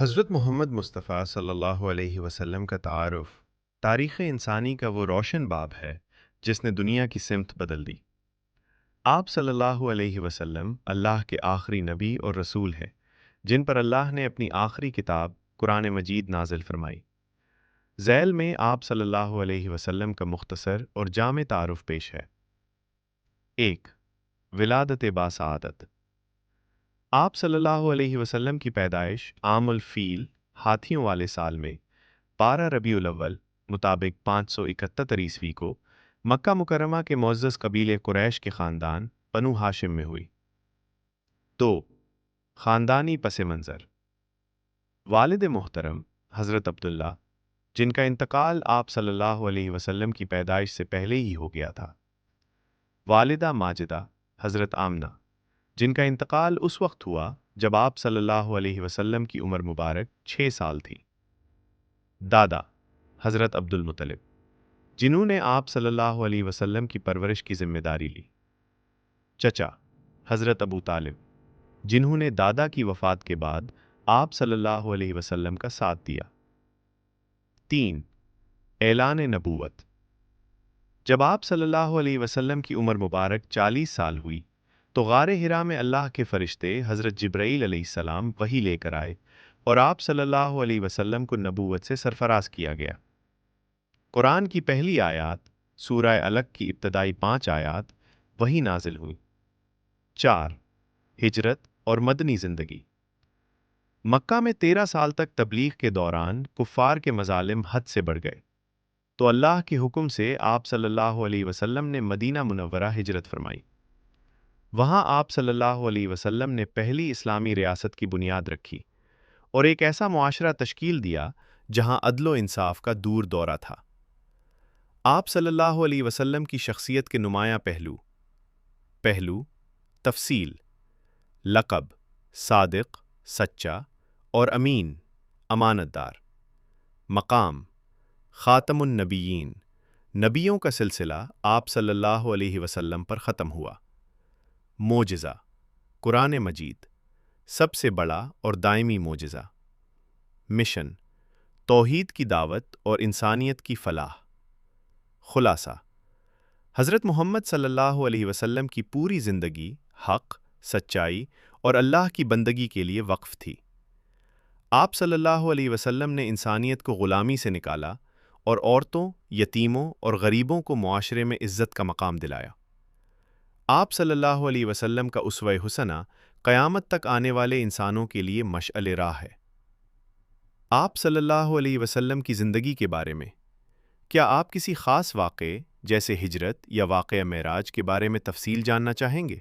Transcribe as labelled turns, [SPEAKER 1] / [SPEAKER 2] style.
[SPEAKER 1] حضرت محمد مصطفیٰ صلی اللہ علیہ وسلم کا تعارف تاریخ انسانی کا وہ روشن باب ہے جس نے دنیا کی سمت بدل دی۔ آپ صلی اللہ علیہ وسلم اللہ کے آخری نبی اور رسول ہیں جن پر اللہ نے اپنی آخری کتاب قرآن مجید نازل فرمائی۔ ذیل میں آپ صلی اللہ علیہ وسلم کا مختصر اور جامع تعارف پیش ہے۔ 1. ولادت باسعادت۔ آپ صلی اللہ علیہ وسلم کی پیدائش عام الفیل ہاتھیوں والے سال میں 12 ربیع الاول مطابق 571 عیسوی کو مکہ مکرمہ کے معزز قبیلے قریش کے خاندان بنو ہاشم میں ہوئی۔ 2. خاندانی پس منظر۔ والد محترم حضرت عبداللہ جن کا انتقال آپ صلی اللہ علیہ وسلم کی پیدائش سے پہلے ہی ہو گیا تھا۔ والدہ ماجدہ حضرت آمنہ جن کا انتقال اس وقت ہوا جب آپ صلی اللہ علیہ وسلم کی عمر مبارک 6 سال تھی۔ دادا حضرت عبد المطلب جنہوں نے آپ صلی اللہ علیہ وسلم کی پرورش کی ذمہ داری لی۔ چچا حضرت ابو طالب جنہوں نے دادا کی وفات کے بعد آپ صلی اللہ علیہ وسلم کا ساتھ دیا۔ 3. اعلان نبوت۔ جب آپ صلی اللہ علیہ وسلم کی عمر مبارک 40 سال ہوئی تو غار حرا میں اللہ کے فرشتے حضرت جبرائیل علیہ السلام وحی لے کر آئے اور آپ صلی اللہ علیہ وسلم کو نبوت سے سرفراز کیا گیا۔ قرآن کی پہلی آیات سورہ علق کی ابتدائی 5 آیات وہی نازل ہوئی۔ 4. ہجرت اور مدنی زندگی۔ مکہ میں 13 سال تک تبلیغ کے دوران کفار کے مظالم حد سے بڑھ گئے تو اللہ کے حکم سے آپ صلی اللہ علیہ وسلم نے مدینہ منورہ ہجرت فرمائی۔ وہاں آپ صلی اللہ علیہ وسلم نے پہلی اسلامی ریاست کی بنیاد رکھی اور ایک ایسا معاشرہ تشکیل دیا جہاں عدل و انصاف کا دور دورہ تھا۔ آپ صلی اللہ علیہ وسلم کی شخصیت کے نمایاں پہلو تفصیل: لقب صادق، سچا اور امین، امانت دار۔ مقام خاتم النبیین، نبیوں کا سلسلہ آپ صلی اللہ علیہ وسلم پر ختم ہوا۔ معجزہ قرآن مجید، سب سے بڑا اور دائمی معجزہ۔ مشن توحید کی دعوت اور انسانیت کی فلاح۔ خلاصہ حضرت محمد صلی اللہ علیہ وسلم کی پوری زندگی حق، سچائی اور اللہ کی بندگی کے لیے وقف تھی۔ آپ صلی اللہ علیہ وسلم نے انسانیت کو غلامی سے نکالا اور عورتوں، یتیموں اور غریبوں کو معاشرے میں عزت کا مقام دلایا۔ آپ صلی اللہ علیہ وسلم کا اسوہ حسنہ قیامت تک آنے والے انسانوں کے لیے مشعل راہ ہے۔ آپ صلی اللہ علیہ وسلم کی زندگی کے بارے میں کیا آپ کسی خاص واقعے جیسے ہجرت یا واقعہ معراج کے بارے میں تفصیل جاننا چاہیں گے؟